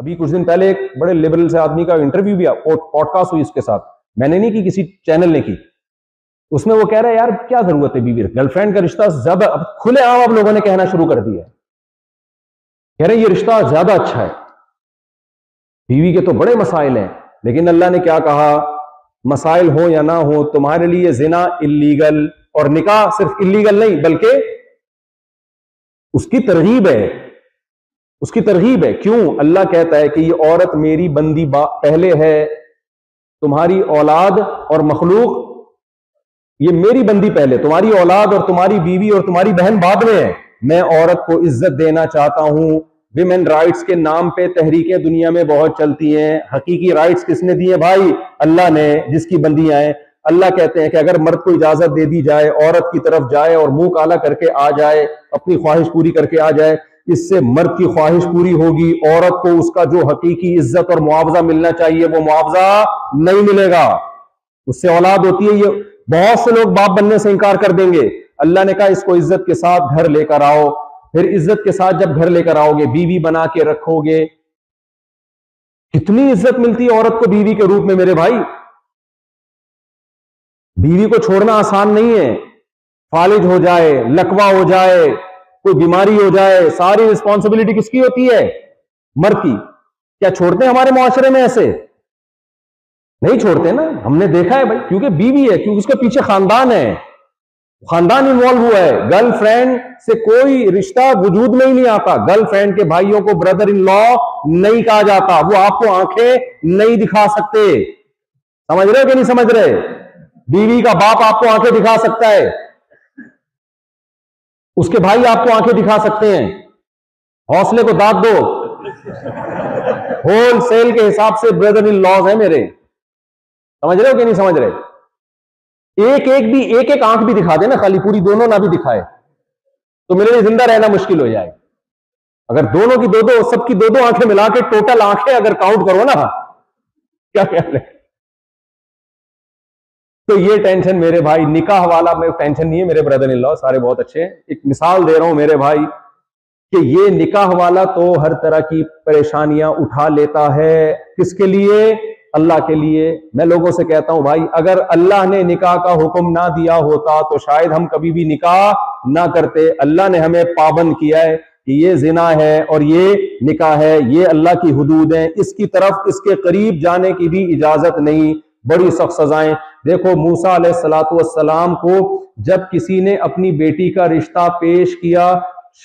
ابھی کچھ دن پہلے ایک بڑے لبرل سے آدمی کا انٹرویو بھی پوڈ کاسٹ ہوئی اس کے ساتھ، میں نے نہیں کی، کسی چینل نے کی. اس میں وہ کہہ رہا ہے یار کیا ضرورت ہے بیوی گرل فرینڈ کا رشتہ زیادہ کھلے عام اب لوگوں نے کہنا شروع کر دیا ہے، کہہ رہے ہیں یہ رشتہ زیادہ اچھا ہے. بیوی کے تو بڑے مسائل ہیں، لیکن اللہ نے کیا کہا، مسائل ہو یا نہ ہو تمہارے لیے زنا اللیگل، اور نکاح صرف اللیگل نہیں بلکہ اس کی ترغیب ہے، اس کی ترغیب ہے. کیوں؟ اللہ کہتا ہے کہ یہ عورت میری بندی پہلے ہے، تمہاری اولاد اور مخلوق یہ میری بندی پہلے، تمہاری اولاد اور تمہاری بیوی اور تمہاری بہن بعد میں ہے. میں عورت کو عزت دینا چاہتا ہوں. ویمن رائٹس کے نام پہ تحریکیں دنیا میں بہت چلتی ہیں، حقیقی رائٹس کس نے دیے بھائی؟ اللہ نے، جس کی بندیاں ہیں. اللہ کہتے ہیں کہ اگر مرد کو اجازت دے دی جائے عورت کی طرف جائے اور منہ کالا کر کے آ جائے، اپنی خواہش پوری کر کے آ جائے، اس سے مرد کی خواہش پوری ہوگی، عورت کو اس کا جو حقیقی عزت اور معاوضہ ملنا چاہیے وہ معاوضہ نہیں ملے گا. اس سے اولاد ہوتی ہے، یہ بہت سے لوگ باپ بننے سے انکار کر دیں گے. اللہ نے کہا اس کو عزت کے ساتھ گھر لے کر آؤ. پھر عزت کے ساتھ جب گھر لے کر آؤ گے، بیوی بنا کے رکھو گے. کتنی عزت ملتی ہے عورت کو بیوی کے روپ میں میرے بھائی. بیوی کو چھوڑنا آسان نہیں ہے. فالج ہو جائے، لکوا ہو جائے، کوئی بیماری ہو جائے، ساری رسپانسبلٹی کس کی ہوتی ہے؟ مرد کی. کیا چھوڑتے ہیں ہمارے معاشرے میں ایسے؟ نہیں چھوڑتے نا. ہم نے دیکھا ہے بھائی، کیونکہ بیوی ہے، کیونکہ اس کے پیچھے خاندان ہے، خاندان انوالو ہوا ہے. گرل فرینڈ سے کوئی رشتہ وجود میں ہی نہیں آتا. گرل فرینڈ کے بھائیوں کو بردر ان لا نہیں کہا جاتا. وہ آپ کو آنکھیں نہیں دکھا سکتے. سمجھ رہے ہو کہ نہیں سمجھ رہے؟ بیوی کا باپ آپ کو آنکھیں دکھا سکتا ہے، اس کے بھائی آپ کو آنکھیں دکھا سکتے ہیں. حوصلے کو داد دو. ہول سیل کے حساب سے بردر ان لاز ہیں میرے. سمجھ رہے ہو کہ نہیں سمجھ رہے؟ ایک آنکھ بھی دکھا دے نا، خالی پوری دونوں نہ بھی دکھائے تو میرے لیے زندہ رہنا مشکل ہو جائے. اگر دونوں کی دو سب کی دو آنکھیں ملا کے ٹوٹل آنکھیں اگر کاؤنٹ کرو نا، کیا خیال ہے؟ تو یہ ٹینشن میرے بھائی نکاح والا میں ٹینشن نہیں ہے. میرے بردر ان لا سارے بہت اچھے ہیں. ایک مثال دے رہا ہوں میرے بھائی کہ یہ نکاح والا تو ہر طرح کی پریشانیاں اٹھا لیتا ہے. کس کے لیے؟ اللہ کے لیے. میں لوگوں سے کہتا ہوں بھائی اگر اللہ نے نکاح کا حکم نہ دیا ہوتا تو شاید ہم کبھی بھی نکاح نہ کرتے. اللہ نے ہمیں پابند کیا ہے کہ یہ زنا ہے اور یہ نکاح ہے، یہ اللہ کی حدود ہیں، اس کی طرف اس کے قریب جانے کی بھی اجازت نہیں. بڑی سخت سزائیں. دیکھو موسیٰ علیہ السلام کو جب کسی نے اپنی بیٹی کا رشتہ پیش کیا،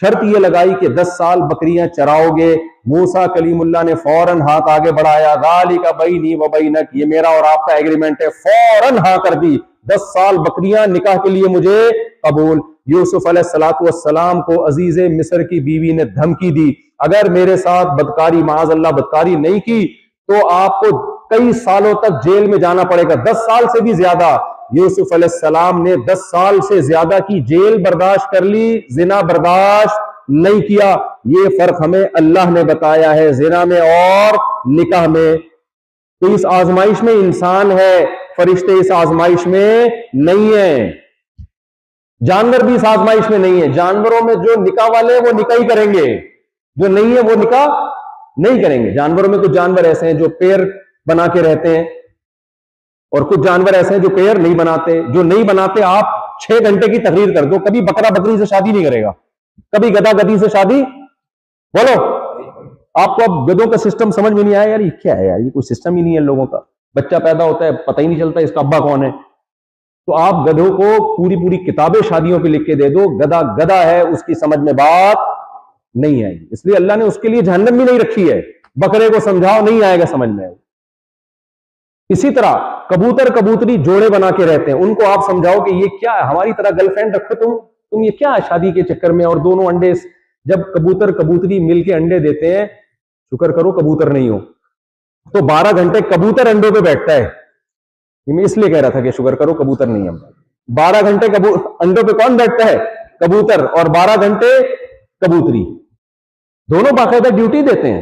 شرط یہ لگائی کہ 10 سال بکریاں چراؤ گے. موسیٰ کلیم اللہ نے فوراً ہاتھ آگے بڑھایا، ذالک بینی و بینک، یہ میرا اور آپ کا ایگریمنٹ ہے. فوراً ہاں کر دی، 10 سال بکریاں نکاح کے لیے مجھے قبول. یوسف علیہ السلام کو عزیز مصر کی بیوی نے دھمکی دی، اگر میرے ساتھ بدکاری، معاذ اللہ بدکاری نہیں کی تو آپ کو کئی سالوں تک جیل میں جانا پڑے گا. 10 سال سے بھی زیادہ. یوسف علیہ السلام نے 10 سال سے زیادہ کی جیل برداشت کر لی، زنا برداشت نہیں کیا. یہ فرق ہمیں اللہ نے بتایا ہے زنا میں اور نکاح میں. تو اس آزمائش میں انسان ہے، فرشتے اس آزمائش میں نہیں ہیں، جانور بھی اس آزمائش میں نہیں ہے. جانوروں میں جو نکاح والے ہیں وہ نکاح ہی کریں گے، جو نہیں ہے وہ نکاح نہیں کریں گے. جانوروں میں کچھ جانور ایسے ہیں جو پیر بنا کے رہتے ہیں اور کچھ جانور ایسے ہیں جو پیر نہیں بناتے. جو نہیں بناتے آپ 6 گھنٹے کی تقریر کر دو، کبھی بکرا بکری سے شادی نہیں کرے گا، کبھی گدھا گدھی سے شادی. بولو آپ کو اب گدھوں کا سسٹم سمجھ میں نہیں آیا؟ یار یہ کیا ہے یار، یہ کوئی سسٹم ہی نہیں ہے لوگوں کا. بچہ پیدا ہوتا ہے پتہ ہی نہیں چلتا اس کا ابا کون ہے. تو آپ گدھوں کو پوری کتابیں شادیوں پہ لکھ کے دے دو، گدھا گدھا ہے، اس کی سمجھ میں بات نہیں آئے گی. اس لیے اللہ نے اس کے لیے جہنم بھی نہیں رکھی ہے. بکرے کو سمجھاؤ نہیں آئے گا سمجھ میں. اسی طرح کبوتر کبوتری جوڑے بنا کے رہتے ہیں، ان کو آپ سمجھاؤ کہ یہ کیا ہے، ہماری طرح گرل فرینڈ رکھو تم یہ کیا ہے شادی کے چکر میں. اور دونوں انڈے جب کبوتر کبوتری مل کے انڈے دیتے ہیں، شکر کرو کبوتر نہیں ہو تو 12 گھنٹے کبوتر انڈوں پہ بیٹھتا ہے. میں اس لیے کہہ رہا تھا کہ شکر کرو کبوتر نہیں ہم. 12 گھنٹے انڈوں پہ کون بیٹھتا ہے؟ کبوتر. اور 12 گھنٹے کبوتری. دونوں باقاعدہ ڈیوٹی دیتے ہیں،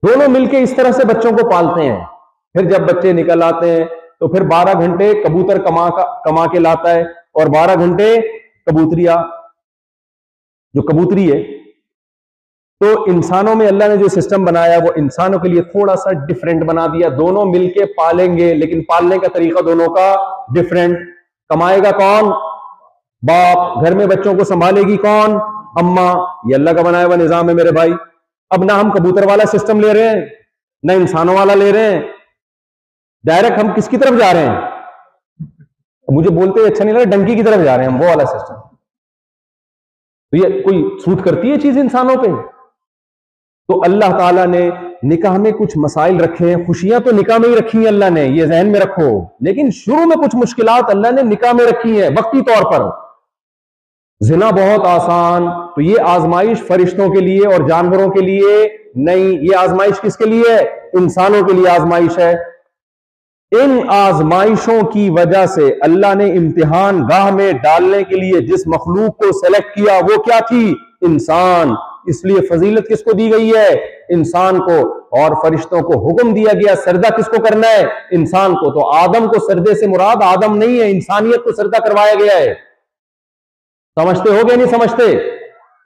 دونوں مل کے اس طرح سے بچوں کو پالتے ہیں. پھر جب بچے نکل آتے ہیں تو پھر 12 گھنٹے کبوتر کما کے لاتا ہے اور 12 گھنٹے کبوتریا جو کبوتری ہے تو انسانوں میں اللہ نے جو سسٹم بنایا وہ انسانوں کے لیے تھوڑا سا ڈفرینٹ بنا دیا. دونوں مل کے پالیں گے لیکن پالنے کا طریقہ دونوں کا ڈفرینٹ. کمائے گا کون؟ باپ. گھر میں بچوں کو سنبھالے گی کون؟ اماں. یہ اللہ کا بنایا ہوا نظام ہے میرے بھائی. اب نہ ہم کبوتر والا سسٹم لے رہے ہیں نہ انسانوں والا لے رہے ہیں. ڈائریکٹ ہم کس کی طرف جا رہے ہیں؟ مجھے بولتے اچھا نہیں لگا, ڈنکی کی طرف جا رہے ہیں ہم, وہ والا سسٹم. تو یہ کوئی سوٹ کرتی ہے چیز انسانوں پہ؟ تو اللہ تعالیٰ نے نکاح میں کچھ مسائل رکھے ہیں. خوشیاں تو نکاح میں ہی رکھی ہیں اللہ نے, یہ ذہن میں رکھو. لیکن شروع میں کچھ مشکلات اللہ نے نکاح میں رکھی ہیں وقتی طور پر. زنا بہت آسان, تو یہ آزمائش فرشتوں کے لیے اور جانوروں کے لیے نہیں. یہ آزمائش کس کے لیے ہے؟ انسانوں کے لیے آزمائش ہے. ان آزمائشوں کی وجہ سے اللہ نے امتحان گاہ میں ڈالنے کے لیے جس مخلوق کو سلیکٹ کیا وہ کیا تھی؟ انسان. اس لیے فضیلت کس کو دی گئی ہے؟ انسان کو. اور فرشتوں کو حکم دیا گیا سجدہ کس کو کرنا ہے؟ انسان کو. تو آدم کو سجدے سے مراد آدم نہیں ہے, انسانیت کو سجدہ کروایا گیا ہے. سمجھتے ہو گے نہیں سمجھتے؟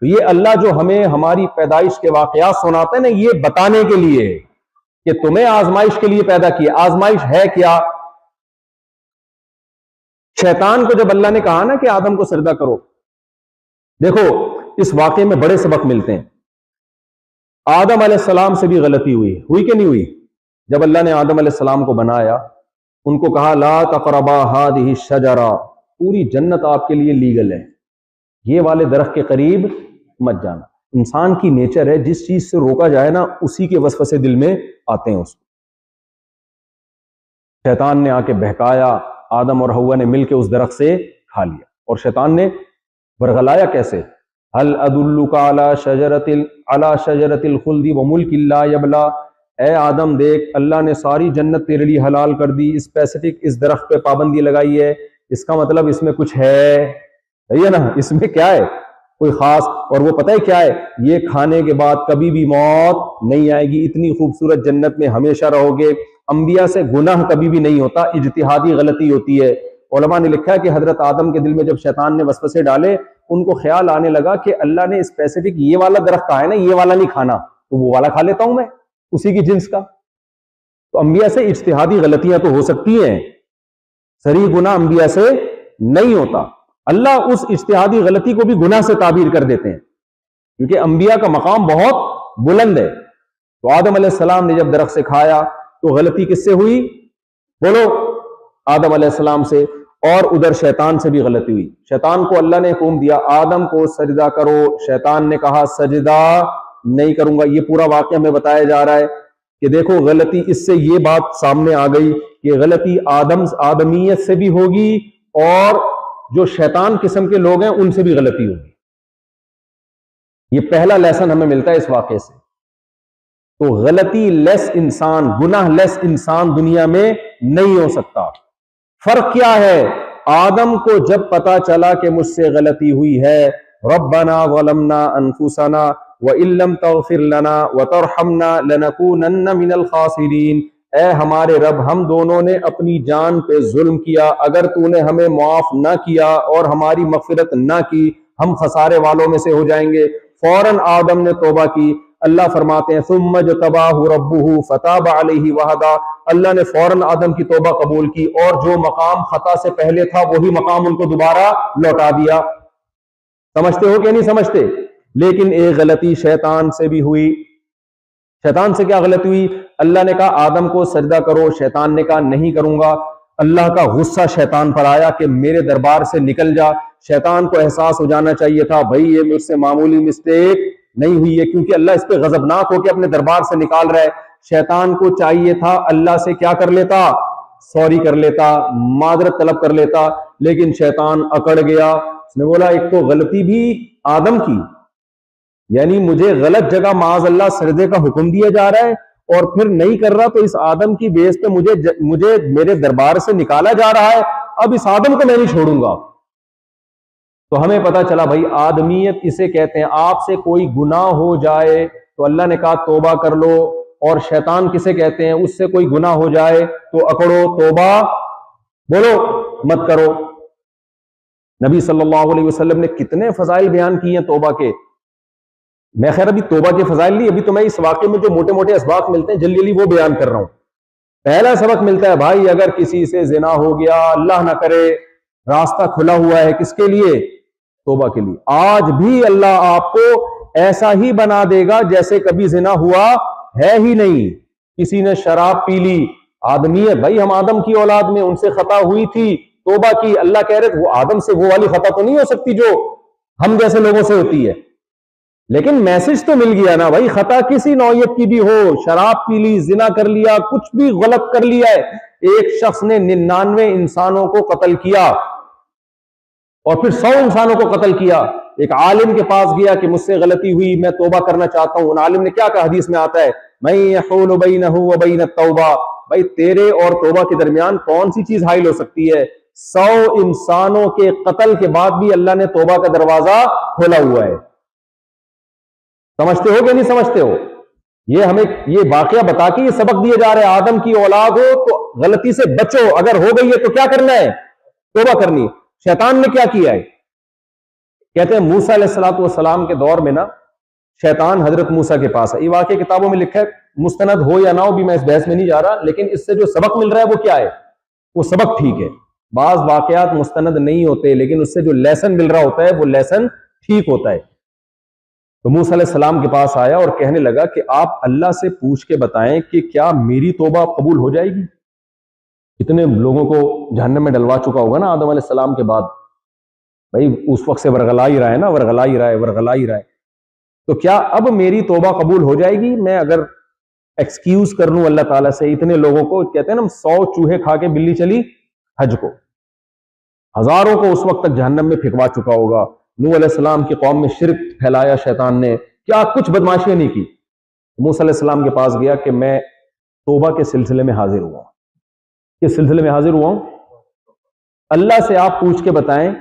تو یہ اللہ جو ہمیں ہماری پیدائش کے واقعات سناتے ہیں نا, یہ بتانے کے لیے کہ تمہیں آزمائش کے لیے پیدا کیا. آزمائش ہے کیا؟ شیطان کو جب اللہ نے کہا نا کہ آدم کو سجدہ کرو, دیکھو اس واقعے میں بڑے سبق ملتے ہیں. آدم علیہ السلام سے بھی غلطی ہوئی کہ نہیں ہوئی؟ جب اللہ نے آدم علیہ السلام کو بنایا, ان کو کہا لا تقربا هذه الشجرہ, پوری جنت آپ کے لیے لیگل ہے, یہ والے درخت کے قریب مت جانا. انسان کی نیچر ہے, جس چیز سے روکا جائے نا اسی کے وسوسے دل میں آتے ہیں اس کو. شیطان نے آ کے بہکایا, آدم اور حوا نے مل کے اس درخت سے کھا لیا. اور شیطان نے برگلایا کیسے؟ هل ادلک علی شجرۃ الخلد وملک لا یبلی. اے آدم دیکھ, اللہ نے ساری جنت تیرے لیے حلال کر دی, اسپیسیفک اس درخت پہ پابندی لگائی ہے. اس کا مطلب اس میں کچھ ہے, صحیح ہے نا؟ اس میں کیا ہے؟ کوئی خاص. اور وہ پتہ ہے کیا ہے؟ یہ کھانے کے بعد کبھی بھی موت نہیں آئے گی, اتنی خوبصورت جنت میں ہمیشہ رہو گے. انبیاء سے گناہ کبھی بھی نہیں ہوتا, اجتہادی غلطی ہوتی ہے. علماء نے لکھا ہے کہ حضرت آدم کے دل میں جب شیطان نے وسوسے ڈالے, ان کو خیال آنے لگا کہ اللہ نے اسپیسیفک یہ والا درخت کہا ہے نا, یہ والا نہیں کھانا, تو وہ والا کھا لیتا ہوں میں اسی کی جنس کا. تو انبیاء سے اجتہادی غلطیاں تو ہو سکتی ہیں, صریح گناہ انبیاء سے نہیں ہوتا. اللہ اس اجتہادی غلطی کو بھی گناہ سے تعبیر کر دیتے ہیں, کیونکہ انبیاء کا مقام بہت بلند ہے. تو آدم علیہ السلام نے جب درخت سے کھایا تو غلطی کس سے ہوئی؟ بولو, آدم علیہ السلام سے. اور ادھر شیطان سے بھی غلطی ہوئی. شیطان کو اللہ نے حکم دیا آدم کو سجدہ کرو, شیطان نے کہا سجدہ نہیں کروں گا. یہ پورا واقعہ میں بتایا جا رہا ہے کہ دیکھو غلطی, اس سے یہ بات سامنے آ گئی کہ غلطی آدمیت سے بھی ہوگی اور جو شیطان قسم کے لوگ ہیں ان سے بھی غلطی ہوگی. یہ پہلا لیسن ہمیں ملتا ہے اس واقعے سے. تو غلطی لیس انسان, گناہ لیس انسان دنیا میں نہیں ہو سکتا. فرق کیا ہے؟ آدم کو جب پتا چلا کہ مجھ سے غلطی ہوئی ہے, ربنا ظلمنا انفسنا وان لم تغفر لنا وترحمنا لنکونن من الخاسرین. اے ہمارے رب, ہم دونوں نے اپنی جان پہ ظلم کیا, اگر تو نے ہمیں معاف نہ کیا اور ہماری مغفرت نہ کی ہم خسارے والوں میں سے ہو جائیں گے. فوراً آدم نے توبہ کی. اللہ فرماتے ہیں ثم اجتباہ ربہ فتاب علیہ وہدی. اللہ نے فوراً آدم کی توبہ قبول کی اور جو مقام خطا سے پہلے تھا وہی مقام ان کو دوبارہ لوٹا دیا. سمجھتے ہو کہ نہیں سمجھتے؟ لیکن ایک غلطی شیطان سے بھی ہوئی. شیطان سے کیا غلطی ہوئی؟ اللہ نے کہا آدم کو سجدہ کرو, شیطان نے کہا نہیں کروں گا. اللہ کا غصہ شیطان پر آیا کہ میرے دربار سے نکل جا. شیطان کو احساس ہو جانا چاہیے تھا بھائی یہ مجھ سے معمولی مسٹیک نہیں ہوئی ہے, کیونکہ اللہ اس پہ غضبناک ہو کے اپنے دربار سے نکال رہا ہے. شیطان کو چاہیے تھا اللہ سے کیا کر لیتا؟ سوری کر لیتا, معذرت طلب کر لیتا, لیکن شیطان اکڑ گیا. اس نے بولا ایک تو غلطی بھی آدم کی, یعنی مجھے غلط جگہ معاذ اللہ سجدے کا حکم دیا جا رہا ہے اور پھر نہیں کر رہا, تو اس آدم کی بیس پہ مجھے میرے دربار سے نکالا جا رہا ہے, اب اس آدم کو میں نہیں چھوڑوں گا. تو ہمیں پتا چلا بھائی آدمیت اسے کہتے ہیں. آپ سے کوئی گناہ ہو جائے تو اللہ نے کہا توبہ کر لو, اور شیطان کسے کہتے ہیں؟ اس سے کوئی گناہ ہو جائے تو اکڑو, توبہ بولو مت کرو. نبی صلی اللہ علیہ وسلم نے کتنے فضائل بیان کیے ہیں توبہ کے. میں خیر ابھی توبہ کے فضائل نہیں، ابھی تو میں اس واقعے میں جو موٹے موٹے اسباق ملتے ہیں جلدی جلدی وہ بیان کر رہا ہوں. پہلا سبق ملتا ہے بھائی، اگر کسی سے زنا ہو گیا، اللہ نہ کرے، راستہ کھلا ہوا ہے کس کے لیے؟ توبہ کے لیے. آج بھی اللہ آپ کو ایسا ہی بنا دے گا جیسے کبھی زنا ہوا ہے ہی نہیں. کسی نے شراب پی لی، آدمی ہے بھائی، ہم آدم کی اولاد میں، ان سے خطا ہوئی تھی، توبہ کی، اللہ کہہ رہے وہ آدم سے وہ والی خطا تو نہیں ہو سکتی جو ہم جیسے لوگوں سے ہوتی ہے، لیکن میسج تو مل گیا نا بھائی، خطا کسی نوعیت کی بھی ہو، شراب پی لی، زنا کر لیا، کچھ بھی غلط کر لیا ہے. ایک شخص نے 99 انسانوں کو قتل کیا اور پھر 100 انسانوں کو قتل کیا. ایک عالم کے پاس گیا کہ مجھ سے غلطی ہوئی، میں توبہ کرنا چاہتا ہوں. ان عالم نے کیا کہا؟ حدیث میں آتا ہے میں یحول بینہ وبین التوبہ، بھائی تیرے اور توبہ کے درمیان کون سی چیز حائل ہو سکتی ہے؟ 100 انسانوں کے قتل کے بعد بھی اللہ نے توبہ کا دروازہ کھولا ہوا ہے. سمجھتے ہو کہ نہیں سمجھتے ہو؟ یہ ہمیں یہ واقعہ بتا کے یہ سبق دیا جا رہا ہے، آدم کی اولاد ہو تو غلطی سے بچو، اگر ہو گئی ہے تو کیا کرنا ہے؟ توبہ کرنی. شیطان نے کیا کیا ہے؟ کہتے ہیں موسیٰ علیہ السلام کے دور میں نا شیطان حضرت موسیٰ کے پاس ہے. یہ واقعہ کتابوں میں لکھا ہے، مستند ہو یا نہ ہو بھی میں اس بحث میں نہیں جا رہا، لیکن اس سے جو سبق مل رہا ہے وہ کیا ہے؟ وہ سبق ٹھیک ہے. بعض واقعات مستند نہیں ہوتے لیکن اس سے جو لیسن مل رہا ہوتا ہے وہ لیسن ٹھیک ہوتا ہے. تو موسیٰ علیہ السلام کے پاس آیا اور کہنے لگا کہ آپ اللہ سے پوچھ کے بتائیں کہ کیا میری توبہ قبول ہو جائے گی؟ کتنے لوگوں کو جہنم میں ڈلوا چکا ہوگا نا آدم علیہ السلام کے بعد، بھائی اس وقت سے ورغلا ہی رہا ہے نا، ورغلا ہی رہا ہے. تو کیا اب میری توبہ قبول ہو جائے گی میں اگر ایکسکیوز کر لوں اللہ تعالیٰ سے؟ اتنے لوگوں کو کہتے ہیں نا 100 چوہے کھا کے بلی چلی حج کو، ہزاروں کو اس وقت تک جہنم میں پھینکوا چکا ہوگا. نوح علیہ السلام کی قوم میں شرک پھیلایا شیطان نے، کیا کچھ بدماشیاں نہیں کی. موسیٰ علیہ السلام کے پاس گیا کہ میں توبہ کے سلسلے میں حاضر ہوا. کس سلسلے میں حاضر ہوا ہوں؟ اللہ سے آپ پوچھ کے بتائیں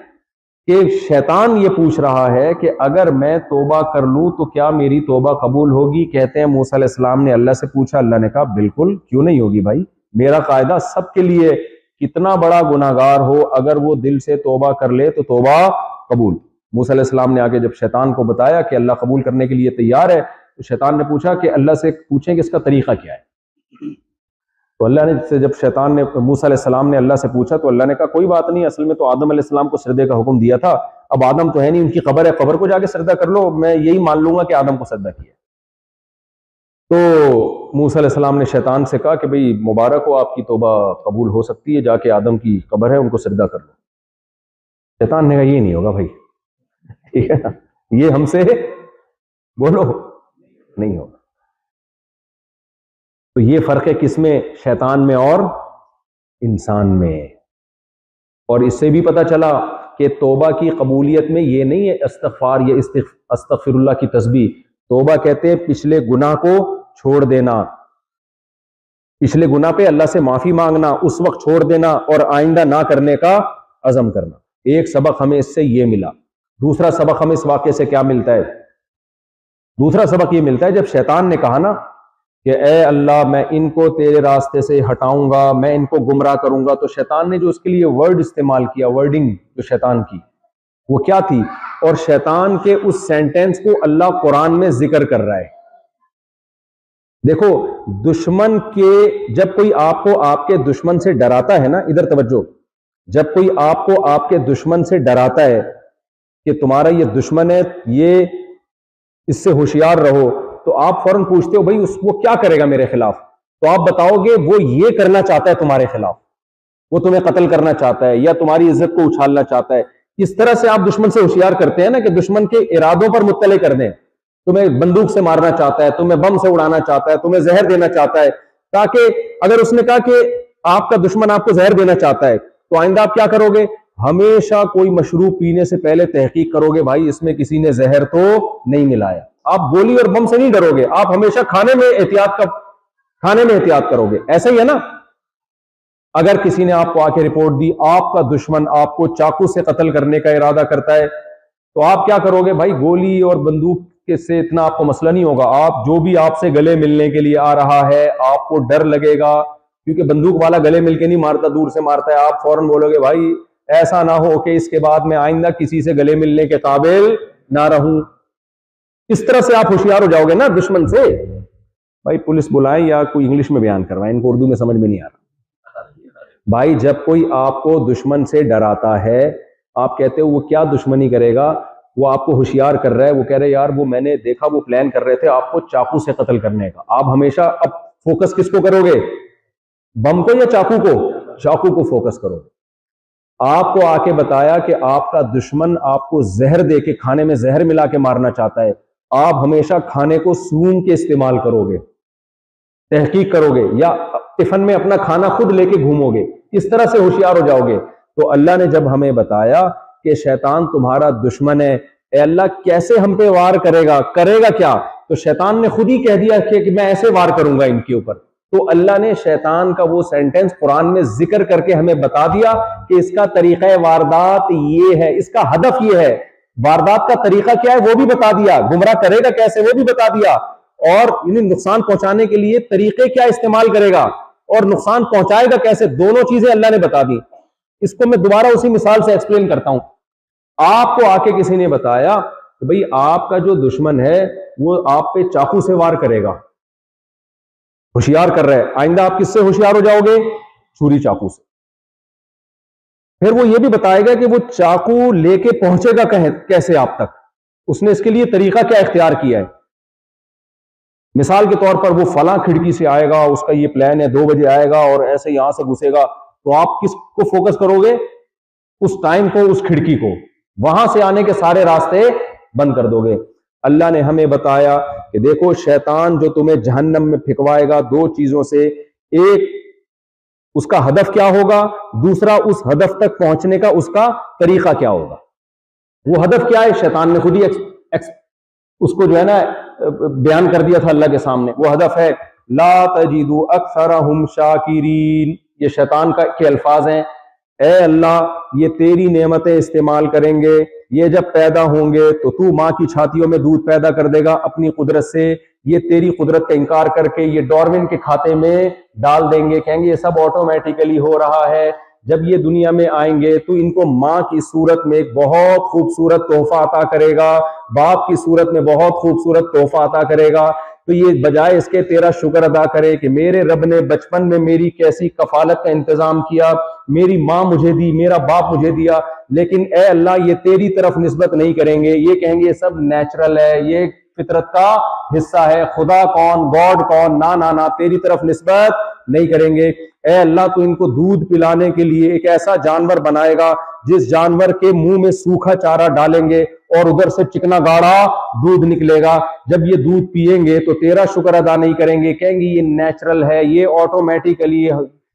کہ شیطان یہ پوچھ رہا ہے کہ اگر میں توبہ کر لوں تو کیا میری توبہ قبول ہوگی؟ کہتے ہیں موسیٰ علیہ السلام نے اللہ سے پوچھا، اللہ نے کہا بالکل، کیوں نہیں ہوگی بھائی، میرا قاعدہ سب کے لیے، کتنا بڑا گناہگار ہو اگر وہ دل سے توبہ کر لے تو توبہ قبول. موسیٰ علیہ السلام نے آگے جب شیطان کو بتایا کہ اللہ قبول کرنے کے لیے تیار ہے، تو شیطان نے پوچھا کہ اللہ سے پوچھیں کہ اس کا طریقہ کیا ہے. تو اللہ نے جب شیطان نے موسیٰ علیہ السلام نے اللہ سے پوچھا تو اللہ نے کہا کوئی بات نہیں، اصل میں تو آدم علیہ السلام کو سجدے کا حکم دیا تھا، اب آدم تو ہے نہیں، ان کی قبر ہے، قبر کو جا کے سجدہ کر لو، میں یہی مان لوں گا کہ آدم کو سجدہ کیا. تو موسیٰ علیہ السلام نے شیطان سے کہا کہ بھئی مبارک ہو، آپ کی توبہ قبول ہو سکتی ہے، جا کے آدم کی قبر ہے ان کو سجدہ کر لو. شیطان نے کہا یہ نہیں ہوگا بھائی، ٹھیک ہے نا، یہ ہم سے بولو نہیں ہوگا. تو یہ فرق ہے کس میں؟ شیطان میں اور انسان میں. اور اس سے بھی پتہ چلا کہ توبہ کی قبولیت میں یہ نہیں ہے استغفار یا استغفر اللہ کی تسبیح. توبہ کہتے ہیں پچھلے گناہ کو چھوڑ دینا، پچھلے گناہ پہ اللہ سے معافی مانگنا، اس وقت چھوڑ دینا اور آئندہ نہ کرنے کا عزم کرنا. ایک سبق ہمیں اس سے یہ ملا. دوسرا سبق ہمیں اس واقعے سے کیا ملتا ہے؟ دوسرا سبق یہ ملتا ہے جب شیطان نے کہا نا کہ اے اللہ میں ان کو تیرے راستے سے ہٹاؤں گا، میں ان کو گمراہ کروں گا، تو شیطان نے جو اس کے لیے ورڈ استعمال کیا، ورڈنگ جو شیطان کی وہ کیا تھی؟ اور شیطان کے اس سینٹینس کو اللہ قرآن میں ذکر کر رہا ہے. دیکھو دشمن کے، جب کوئی آپ کو آپ کے دشمن سے ڈراتا ہے نا، ادھر توجہ، جب کوئی آپ کو آپ کے دشمن سے ڈراتا ہے کہ تمہارا یہ دشمن ہے، یہ اس سے ہوشیار رہو، تو آپ فوراً پوچھتے ہو بھائی وہ کیا کرے گا میرے خلاف؟ تو آپ بتاؤ گے وہ یہ کرنا چاہتا ہے تمہارے خلاف، وہ تمہیں قتل کرنا چاہتا ہے یا تمہاری عزت کو اچھالنا چاہتا ہے. اس طرح سے آپ دشمن سے ہوشیار کرتے ہیں نا کہ دشمن کے ارادوں پر مطلع کر دیں. تمہیں بندوق سے مارنا چاہتا ہے، تمہیں بم سے اڑانا چاہتا ہے، تمہیں زہر دینا چاہتا ہے، تاکہ اگر اس نے کہا کہ آپ کا دشمن آپ کو زہر دینا چاہتا ہے تو آئندہ آپ کیا کرو گے؟ ہمیشہ کوئی مشروب پینے سے پہلے تحقیق کرو گے بھائی اس میں کسی نے زہر تو نہیں ملایا. آپ گولی اور بم سے نہیں ڈرو گے، آپ ہمیشہ کھانے میں احتیاط کرو گے. ایسا ہی ہے نا، اگر کسی نے آپ کو آ کے رپورٹ دی آپ کا دشمن آپ کو چاقو سے قتل کرنے کا ارادہ کرتا ہے تو آپ کیا کرو گے؟ بھائی گولی اور بندوق سے اتنا آپ کو مسئلہ نہیں ہوگا، آپ جو بھی آپ سے گلے ملنے کے لیے آ رہا ہے آپ کو ڈر لگے گا، کیونکہ بندوق والا گلے مل کے نہیں مارتا، دور سے مارتا ہے. آپ فوراً بولو گے بھائی ایسا نہ ہو کہ اس کے بعد میں آئندہ کسی سے گلے ملنے کے قابل نہ رہوں. اس طرح سے آپ ہوشیار ہو جاؤ گے نا دشمن سے. بھائی پولیس بلائیں یا کوئی انگلش میں بیان کروائیں, ان کو اردو میں سمجھ میں نہیں آ رہا. بھائی جب کوئی آپ کو دشمن سے ڈراتا ہے, آپ کہتے ہو وہ کیا دشمنی کرے گا, وہ آپ کو ہوشیار کر رہا ہے, وہ کہہ رہے یار وہ میں نے دیکھا وہ پلان کر رہے تھے آپ کو چاقو سے قتل کرنے کا. آپ ہمیشہ اب فوکس کس کو کرو گے, بم کو یا چاقو کو؟ چاقو کو فوکس کرو. آپ کو آ کے بتایا کہ آپ کا دشمن آپ کو زہر دے کے, کھانے میں زہر ملا کے مارنا چاہتا ہے, آپ ہمیشہ کھانے کو سون کے استعمال کرو گے, تحقیق کرو گے, یا ٹفن میں اپنا کھانا خود لے کے گھومو گے, اس طرح سے ہوشیار ہو جاؤ گے. تو اللہ نے جب ہمیں بتایا کہ شیطان تمہارا دشمن ہے, اے اللہ کیسے ہم پہ وار کرے گا کیا, تو شیطان نے خود ہی کہہ دیا کہ میں ایسے وار کروں گا ان کے اوپر. تو اللہ نے شیطان کا وہ سینٹنس قرآن میں ذکر کر کے ہمیں بتا دیا کہ اس کا طریقہ واردات یہ ہے, اس کا ہدف یہ ہے, واردات کا طریقہ کیا ہے وہ بھی بتا دیا, گمراہ کرے گا کیسے وہ بھی بتا دیا, اور انہیں نقصان پہنچانے کے لیے طریقے کیا استعمال کرے گا اور نقصان پہنچائے گا کیسے, دونوں چیزیں اللہ نے بتا دی. اس کو میں دوبارہ اسی مثال سے ایکسپلین کرتا ہوں. آپ کو آ کے کسی نے بتایا کہ بھئی آپ کا جو دشمن ہے وہ آپ پہ چاقو سے وار کرے گا, ہوشیار کر رہا ہے, آئندہ آپ کس سے ہوشیار ہو جاؤ گے, چھری چاقو سے. پھر وہ یہ بھی بتائے گا کہ وہ چاقو لے کے پہنچے گا کیسے آپ تک, اس نے اس کے لیے طریقہ کیا اختیار کیا ہے. مثال کے طور پر وہ فلاں کھڑکی سے آئے گا, اس کا یہ پلان ہے 2 بجے آئے گا اور ایسے یہاں سے گھسے گا, تو آپ کس کو فوکس کرو گے, اس ٹائم کو, اس کھڑکی کو, وہاں سے آنے کے سارے راستے بند کر دو گے. اللہ نے ہمیں بتایا کہ دیکھو شیطان جو تمہیں جہنم میں پھینکوائے گا 2 چیزوں سے, ایک اس کا ہدف کیا ہوگا, دوسرا اس ہدف تک پہنچنے کا اس کا طریقہ کیا ہوگا. وہ ہدف کیا ہے, شیطان نے خود ہی اس کو جو ہے نا بیان کر دیا تھا اللہ کے سامنے. وہ ہدف ہے لا تجد اکثرہم شاکرین. یہ شیطان کے الفاظ ہیں, اے اللہ یہ تیری نعمتیں استعمال کریں گے, یہ جب پیدا ہوں گے تو ماں کی چھاتیوں میں دودھ پیدا کر دے گا اپنی قدرت سے, یہ تیری قدرت کا انکار کر کے یہ ڈارون کے کھاتے میں ڈال دیں گے, کہیں گے یہ سب آٹومیٹیکلی ہو رہا ہے. جب یہ دنیا میں آئیں گے تو ان کو ماں کی صورت میں ایک بہت خوبصورت تحفہ عطا کرے گا, باپ کی صورت میں بہت خوبصورت تحفہ عطا کرے گا, تو یہ بجائے اس کے تیرا شکر ادا کرے کہ میرے رب نے بچپن میں میری کیسی کفالت کا انتظام کیا, میری ماں مجھے دی, میرا باپ مجھے دیا, لیکن اے اللہ یہ تیری طرف نسبت نہیں کریں گے, یہ کہیں گے یہ سب نیچرل ہے, یہ فطرت کا حصہ ہے, خدا کون, گاڈ کون, نہ تیری طرف نسبت نہیں کریں گے. اے اللہ تو ان کو دودھ پلانے کے لیے ایک ایسا جانور بنائے گا جس جانور کے منہ میں سوکھا چارہ ڈالیں گے اور ادھر سے چکنا گاڑا دودھ نکلے گا. جب یہ دودھ پیئیں گے تو تیرا شکر ادا نہیں کریں گے, کہیں گے یہ نیچرل ہے, یہ آٹومیٹیکلی,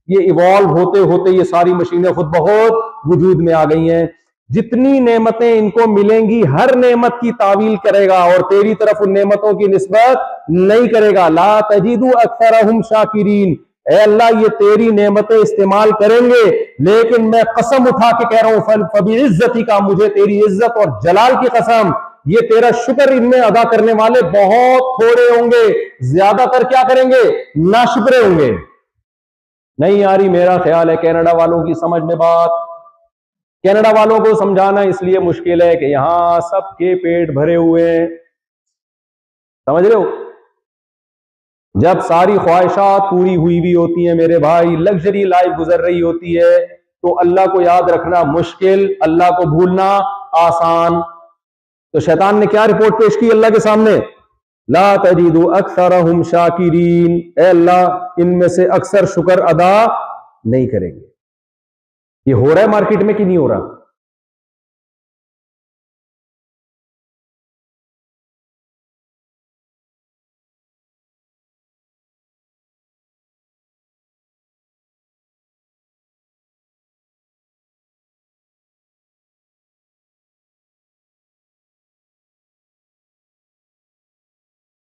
یہ ایوالو ہوتے ہوتے یہ ساری مشینیں خود بہت وجود میں آ گئی ہیں. جتنی نعمتیں ان کو ملیں گی ہر نعمت کی تعویل کرے گا اور تیری طرف ان نعمتوں کی نسبت نہیں کرے گا. لا تجد اکثرہم شاکرین. اے اللہ یہ تیری نعمتیں استعمال کریں گے, لیکن میں قسم اٹھا کے کہہ رہا ہوں فبعزتی کا, مجھے تیری عزت اور جلال کی قسم, یہ تیرا شکر ان میں ادا کرنے والے بہت تھوڑے ہوں گے, زیادہ تر کیا کریں گے, ناشکرے ہوں گے. نہیں آ رہی میرا خیال ہے کینیڈا والوں کی سمجھ میں بات. کینیڈا والوں کو سمجھانا اس لیے مشکل ہے کہ یہاں سب کے پیٹ بھرے ہوئے ہیں, سمجھ رہے ہو. جب ساری خواہشات پوری ہوئی بھی ہوتی ہیں میرے بھائی, لگژری لائف گزر رہی ہوتی ہے, تو اللہ کو یاد رکھنا مشکل, اللہ کو بھولنا آسان. تو شیطان نے کیا رپورٹ پیش کی اللہ کے سامنے, لا تجد اکثرہم شاکرین, اے اللہ ان میں سے اکثر شکر ادا نہیں کریں گے. یہ ہو رہا ہے مارکیٹ میں کہ نہیں ہو رہا؟